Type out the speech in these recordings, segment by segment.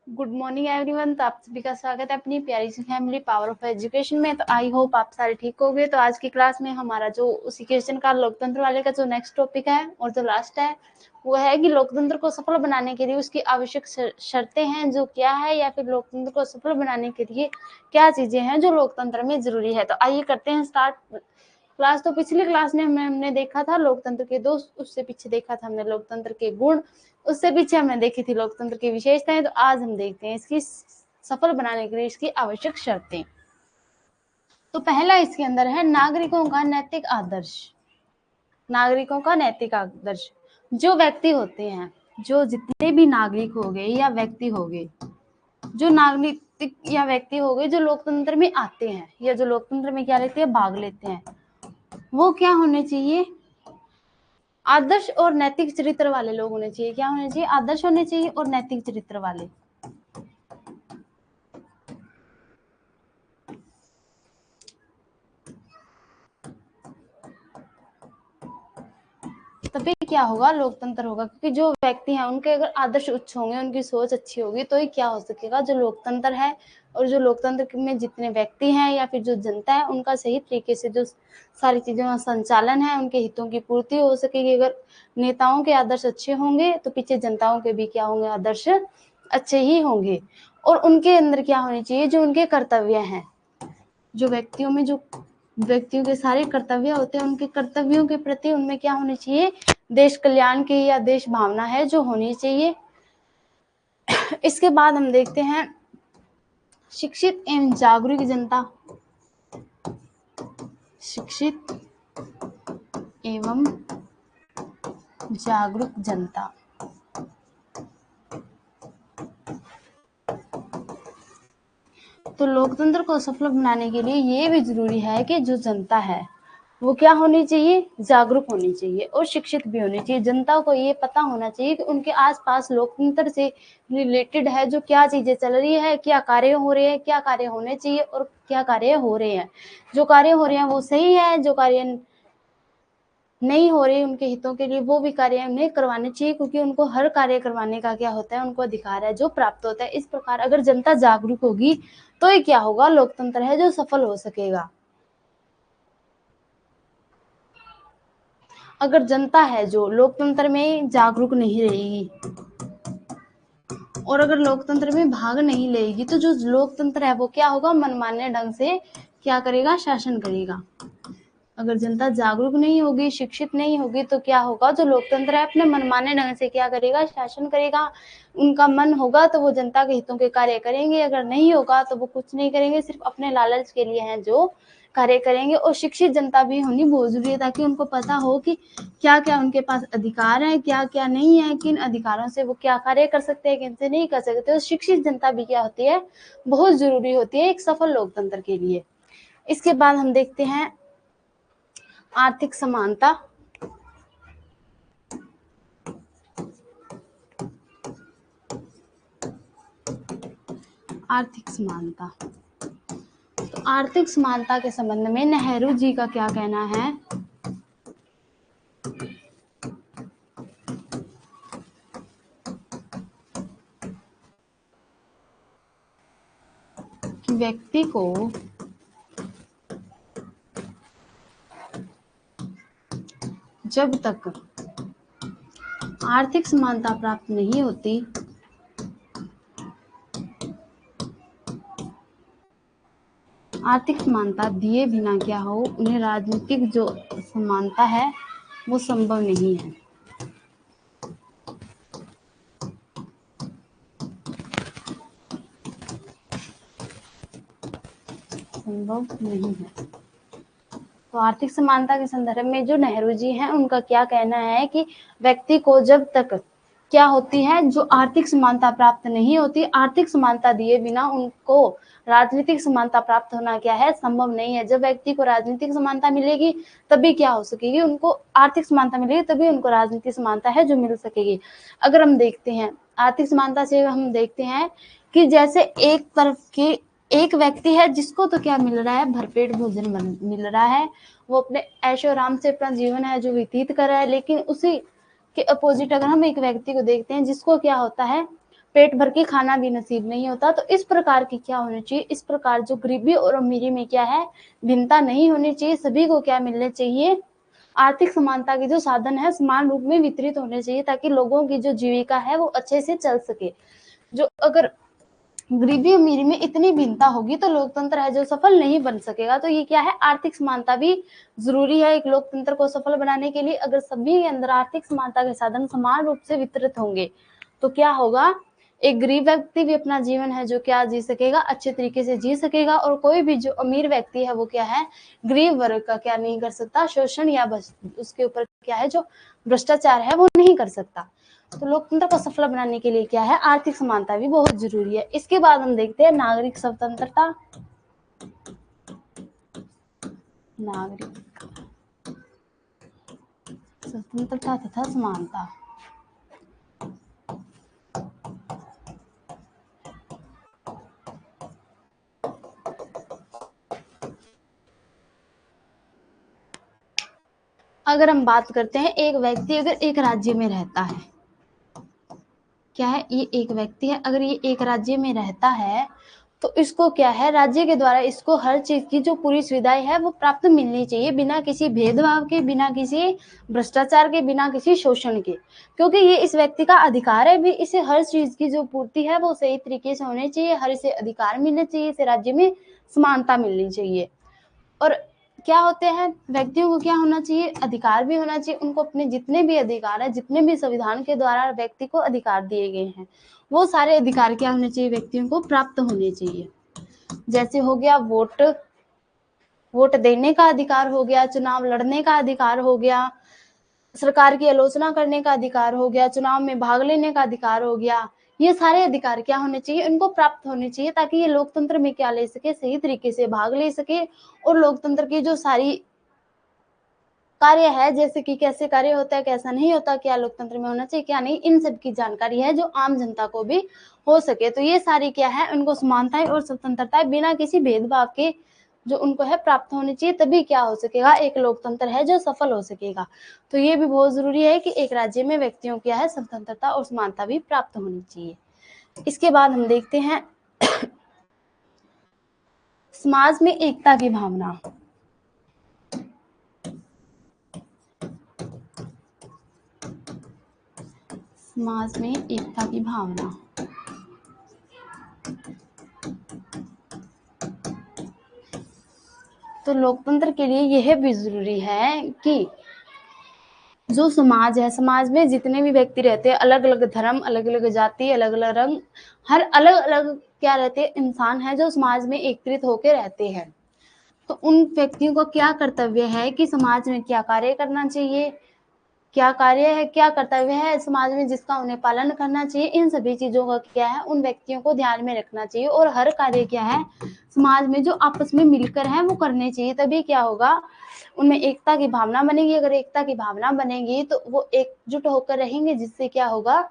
Good morning everyone. तो आप सभी का स्वागत है अपनी प्यारी सी फैमिली पावर ऑफ एजुकेशन में। तो आई होप आप सारे ठीक हो गए। तो आज की क्लास में हमारा जो उसी क्वेश्चन का लोकतंत्र वाले का जो नेक्स्ट टॉपिक है और जो लास्ट है वो है कि लोकतंत्र को सफल बनाने के लिए उसकी आवश्यक शर्तें हैं जो क्या है, या फिर लोकतंत्र को सफल बनाने के लिए क्या चीजें हैं जो लोकतंत्र में जरूरी है। तो आइए करते हैं स्टार्ट क्लास। तो पिछली क्लास में हमने देखा था लोकतंत्र के दोष, उससे पीछे देखा था हमने लोकतंत्र के गुण, उससे पीछे हमने देखी थी लोकतंत्र की विशेषताएं। तो आज हम देखते हैं इसकी सफल बनाने के लिए इसकी आवश्यक शर्तें। तो पहला इसके अंदर है नागरिकों का नैतिक आदर्श। नागरिकों का नैतिक आदर्श, जो व्यक्ति होते हैं, जो जितने भी नागरिक हो गए या व्यक्ति हो गए, जो नागरिक या व्यक्ति हो गए जो लोकतंत्र में आते हैं या जो लोकतंत्र में क्या लेते हैं, भाग लेते हैं, वो क्या होने चाहिए, आदर्श और नैतिक चरित्र वाले लोग होने चाहिए। क्या होने चाहिए, आदर्श होने चाहिए और नैतिक चरित्र वाले। तभी क्या होगा, लोकतंत्र होगा। क्योंकि जो व्यक्ति हैं उनके अगर आदर्श उच्च होंगे, उनकी सोच अच्छी होगी, तो ही क्या हो सकेगा, जो लोकतंत्र है और जो लोकतंत्र में जितने व्यक्ति हैं या फिर जो जनता है उनका सही तरीके से जो सारी चीजों का संचालन है, उनके हितों की पूर्ति हो सकेगी। अगर नेताओं के आदर्श अच्छे होंगे तो पीछे जनताओं के भी क्या होंगे, आदर्श अच्छे ही होंगे। और उनके अंदर क्या होने चाहिए, जो उनके कर्तव्य हैं, जो व्यक्तियों में जो व्यक्तियों के सारे कर्तव्य होते हैं, उनके कर्तव्यों के प्रति उनमें क्या होनी चाहिए, देश कल्याण की या देश भावना है जो होनी चाहिए। इसके बाद हम देखते हैं शिक्षित एवं जागरूक जनता। शिक्षित एवं जागरूक जनता। तो लोकतंत्र को सफल बनाने के लिए ये भी जरूरी है कि जो जनता है वो क्या होनी चाहिए, जागरूक होनी चाहिए और शिक्षित भी होनी चाहिए। जनता को ये पता होना चाहिए कि उनके आसपास लोकतंत्र से रिलेटेड है जो क्या चीजें चल रही है, क्या कार्य हो रहे हैं, क्या कार्य होने चाहिए और क्या कार्य हो रहे हैं। जो कार्य हो रहे हैं वो सही है, जो कार्य नहीं हो रहे उनके हितों के लिए वो भी कार्य उन्हें करवाने चाहिए, क्योंकि उनको हर कार्य करवाने का क्या होता है, उनको अधिकार है जो प्राप्त होता है। इस प्रकार अगर जनता जागरूक होगी तो ये क्या होगा, लोकतंत्र है जो सफल हो सकेगा। अगर जनता है जो लोकतंत्र में जागरूक नहीं रहेगी और अगर लोकतंत्र में भाग नहीं लेगी तो जो लोकतंत्र है वो क्या होगा, मनमाने ढंग से क्या करेगा, शासन करेगा। अगर जनता जागरूक नहीं होगी, शिक्षित नहीं होगी तो क्या होगा, जो लोकतंत्र है अपने मनमाने ढंग से क्या करेगा, शासन करेगा। उनका मन होगा तो वो जनता के हितों के कार्य करेंगे, अगर नहीं होगा तो वो कुछ नहीं करेंगे, सिर्फ अपने लालच के लिए हैं जो कार्य करेंगे। और शिक्षित जनता भी होनी बहुत जरूरी है ताकि उनको पता हो कि क्या क्या उनके पास अधिकार है, क्या क्या नहीं है, किन अधिकारों से वो क्या कार्य कर सकते हैं, किन से नहीं कर सकते। और शिक्षित जनता भी क्या होती है, बहुत जरूरी होती है एक सफल लोकतंत्र के लिए। इसके बाद हम देखते हैं आर्थिक समानता। आर्थिक समानता, तो आर्थिक समानता के संबंध में नेहरू जी का क्या कहना है, कि व्यक्ति को जब तक आर्थिक समानता प्राप्त नहीं होती आर्थिक समानता दिए बिना क्या हो, उन्हें राजनीतिक जो समानता है वो संभव नहीं है। संभव नहीं है। तो आर्थिक समानता के संदर्भ में जो नेहरू जी हैं उनका क्या कहना है कि व्यक्ति को जब तक क्या होती है, जो आर्थिक समानता प्राप्त नहीं होती, आर्थिक समानता दिए बिना उनको राजनीतिक समानता प्राप्त होना क्या है, संभव नहीं है। जब व्यक्ति को राजनीतिक समानता मिलेगी तभी क्या हो सकेगी, उनको आर्थिक समानता मिलेगी तभी उनको राजनीतिक समानता है जो मिल सकेगी। अगर हम देखते हैं आर्थिक समानता से, हम देखते हैं कि जैसे एक तरफ की एक व्यक्ति है जिसको तो क्या मिल रहा है, भरपेट भोजन मिल रहा है, वो अपने ऐशो आराम से अपना जीवन है जो व्यतीत कर रहा है। लेकिन उसी के अपोजिट अगर हम एक व्यक्ति को देखते हैं जिसको क्या होता है, पेट भर के खाना भी नसीब नहीं होता। तो इस प्रकार की क्या होनी चाहिए, इस प्रकार जो गरीबी और अमीरी में क्या है, भिन्नता नहीं होनी चाहिए। सभी को क्या मिलने चाहिए, आर्थिक समानता के जो साधन है समान रूप में वितरित होने चाहिए, ताकि लोगों की जो जीविका है वो अच्छे से चल सके। जो अगर गरीबी अमीरी में इतनी भिन्नता होगी तो लोकतंत्र है जो सफल नहीं बन सकेगा। तो ये क्या है, आर्थिक समानता भी जरूरी है एक लोकतंत्र को सफल बनाने के लिए। अगर सभी के अंदर आर्थिक समानता के साधन समान रूप से वितरित होंगे तो क्या होगा, एक गरीब व्यक्ति भी अपना जीवन है जो क्या जी सकेगा, अच्छे तरीके से जी सकेगा। और कोई भी जो अमीर व्यक्ति है वो क्या है, गरीब वर्ग का क्या नहीं कर सकता, शोषण या उसके ऊपर क्या है जो भ्रष्टाचार है वो नहीं कर सकता। तो लोकतंत्र को सफल बनाने के लिए क्या है, आर्थिक समानता भी बहुत जरूरी है। इसके बाद हम देखते हैं नागरिक स्वतंत्रता, नागरिक स्वतंत्रता तथा समानता। अगर हम बात करते हैं, एक व्यक्ति अगर एक राज्य में रहता है, क्या है, ये एक व्यक्ति है, अगर ये एक राज्य में रहता है तो इसको क्या है, राज्य के द्वारा इसको हर चीज की जो पूरी सुविधाएं है वो प्राप्त मिलनी चाहिए, बिना किसी भेदभाव के, बिना किसी भ्रष्टाचार के, बिना किसी शोषण के। क्योंकि ये इस व्यक्ति का अधिकार है भी, इसे हर चीज की जो पूर्ति है वो सही तरीके से होनी चाहिए, हर इसे अधिकार मिलने चाहिए, इसे राज्य में समानता मिलनी चाहिए। और क्या होते हैं, व्यक्तियों को क्या होना चाहिए, अधिकार भी होना चाहिए। उनको अपने जितने भी अधिकार है, जितने भी संविधान के द्वारा व्यक्ति को अधिकार दिए गए हैं, वो सारे अधिकार क्या होने चाहिए, व्यक्तियों को प्राप्त होने चाहिए। जैसे हो गया वोट देने का अधिकार हो गया, चुनाव लड़ने का अधिकार हो गया, सरकार की आलोचना करने का अधिकार हो गया, चुनाव में भाग लेने का अधिकार हो गया। ये सारे अधिकार क्या होने चाहिए, इनको प्राप्त होने चाहिए, ताकि ये लोकतंत्र में क्या ले सके, सही तरीके से भाग ले सके। और लोकतंत्र की जो सारी कार्य है, जैसे कि कैसे कार्य होता है, कैसा नहीं होता, क्या लोकतंत्र में होना चाहिए, क्या नहीं, इन सब की जानकारी है जो आम जनता को भी हो सके। तो ये सारी क्या है, उनको समानताएं और स्वतंत्रताएं बिना किसी भेदभाव के जो उनको है प्राप्त होनी चाहिए, तभी क्या हो सकेगा, एक लोकतंत्र है जो सफल हो सकेगा। तो ये भी बहुत जरूरी है कि एक राज्य में व्यक्तियों क्या है, स्वतंत्रता और समानता भी प्राप्त होनी चाहिए। इसके बाद हम देखते हैं समाज में एकता की भावना। समाज में एकता की भावना, तो लोकतंत्र के लिए यह भी जरूरी है कि जो समाज है, समाज में जितने भी व्यक्ति रहते हैं, अलग अलग धर्म, अलग अलग जाति, अलग अलग रंग, हर अलग अलग क्या रहते हैं, इंसान है जो समाज में एकत्रित होकर रहते हैं। तो उन व्यक्तियों का क्या कर्तव्य है कि समाज में क्या कार्य करना चाहिए, क्या कार्य है, क्या कर्तव्य है समाज में जिसका उन्हें पालन करना चाहिए, इन सभी चीजों का क्या है, उन व्यक्तियों को ध्यान में रखना चाहिए। और हर कार्य क्या है, समाज में जो आपस में मिलकर है वो करने चाहिए, तभी क्या होगा, उनमें एकता की भावना बनेगी। अगर एकता की भावना बनेगी तो वो एकजुट होकर रहेंगे, जिससे क्या होगा,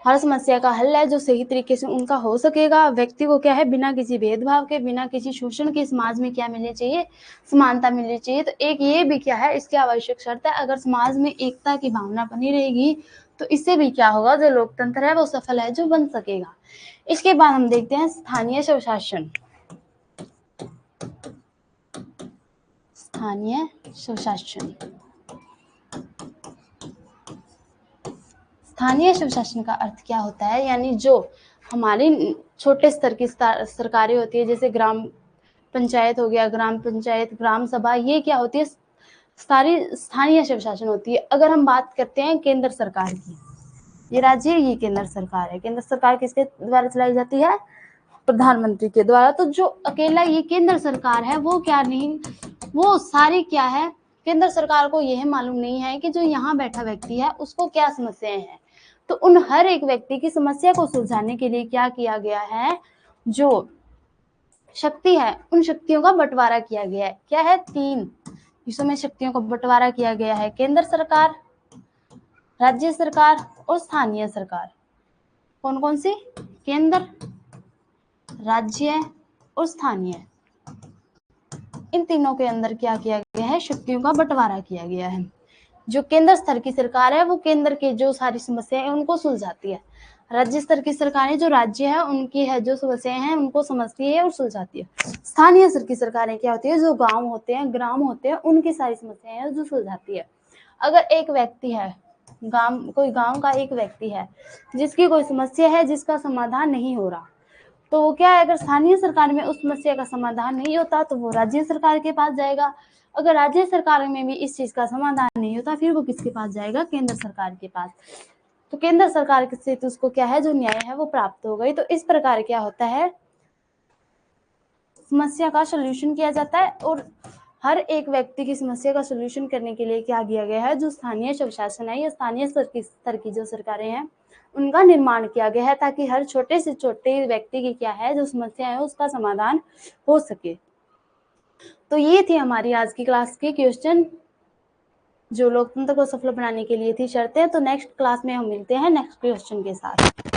हर समस्या का हल है जो सही तरीके से उनका हो सकेगा। व्यक्ति को क्या है, बिना किसी भेदभाव के, बिना किसी शोषण के समाज में क्या मिलनी चाहिए, समानता मिलनी चाहिए। तो एक ये भी क्या है, इसकी आवश्यक शर्त है। अगर समाज में एकता की भावना बनी रहेगी तो इससे भी क्या होगा, जो लोकतंत्र है वो सफल है जो बन सकेगा। इसके बाद हम देखते हैं स्थानीय स्वशासन। स्थानीय स्वशासन, स्थानीय स्वशासन का अर्थ क्या होता है, यानी जो हमारी छोटे स्तर की सरकारें होती है, जैसे ग्राम पंचायत हो गया, ग्राम पंचायत, ग्राम सभा, ये क्या होती है, सारी स्थानीय स्वशासन होती है। अगर हम बात करते हैं केंद्र सरकार की, ये राज्य, ये केंद्र सरकार है। केंद्र सरकार किसके द्वारा चलाई जाती है, प्रधानमंत्री के द्वारा। तो जो अकेला ये केंद्र सरकार है वो क्या नहीं, वो सारी क्या है, केंद्र सरकार को यह मालूम नहीं है कि जो यहाँ बैठा व्यक्ति है उसको क्या समस्याएं हैं। तो उन हर एक व्यक्ति की समस्या को सुलझाने के लिए क्या किया गया है, जो शक्ति है उन शक्तियों का बंटवारा किया गया है। क्या है, 3 हिस्सों में शक्तियों का बंटवारा किया गया है, केंद्र सरकार, राज्य सरकार और स्थानीय सरकार। कौन कौन सी, केंद्र, राज्य और स्थानीय, इन तीनों के अंदर क्या किया गया है, शक्तियों का बंटवारा किया गया है। जो केंद्र स्तर की सरकार है वो केंद्र की जो सारी समस्याएं हैं उनको सुलझाती है। राज्य स्तर की सरकारें जो राज्य है उनकी है जो समस्याएं हैं उनको समझती है और सुलझाती है। स्थानीय स्तर की सरकारें क्या होती है, जो गांव होते हैं, ग्राम होते हैं, उनकी सारी समस्याएं हैं जो सुलझाती है। अगर एक व्यक्ति है, कोई गांव का एक व्यक्ति है जिसकी कोई समस्या है जिसका समाधान नहीं हो रहा, तो वो क्या है, अगर स्थानीय सरकार में उस समस्या का समाधान नहीं होता तो वो राज्य सरकार के पास जाएगा। अगर राज्य सरकार में भी इस चीज का समाधान नहीं होता फिर वो किसके पास जाएगा, केंद्र सरकार के पास। तो केंद्र सरकार से तो उसको क्या है, जो न्याय है वो प्राप्त हो गई। तो इस प्रकार क्या होता है, समस्या का सोल्यूशन किया जाता है। और हर एक व्यक्ति की समस्या का सोल्यूशन करने के लिए क्या किया गया है, जो स्थानीय स्वशासन है या स्थानीय स्तर की जो सरकारें हैं उनका निर्माण किया गया है, ताकि हर छोटे से छोटे व्यक्ति की क्या है जो समस्या है उसका समाधान हो सके। तो ये थी हमारी आज की क्लास के क्वेश्चन जो लोकतंत्र को सफल बनाने के लिए थी शर्तें। तो नेक्स्ट क्लास में हम मिलते हैं नेक्स्ट क्वेश्चन के साथ।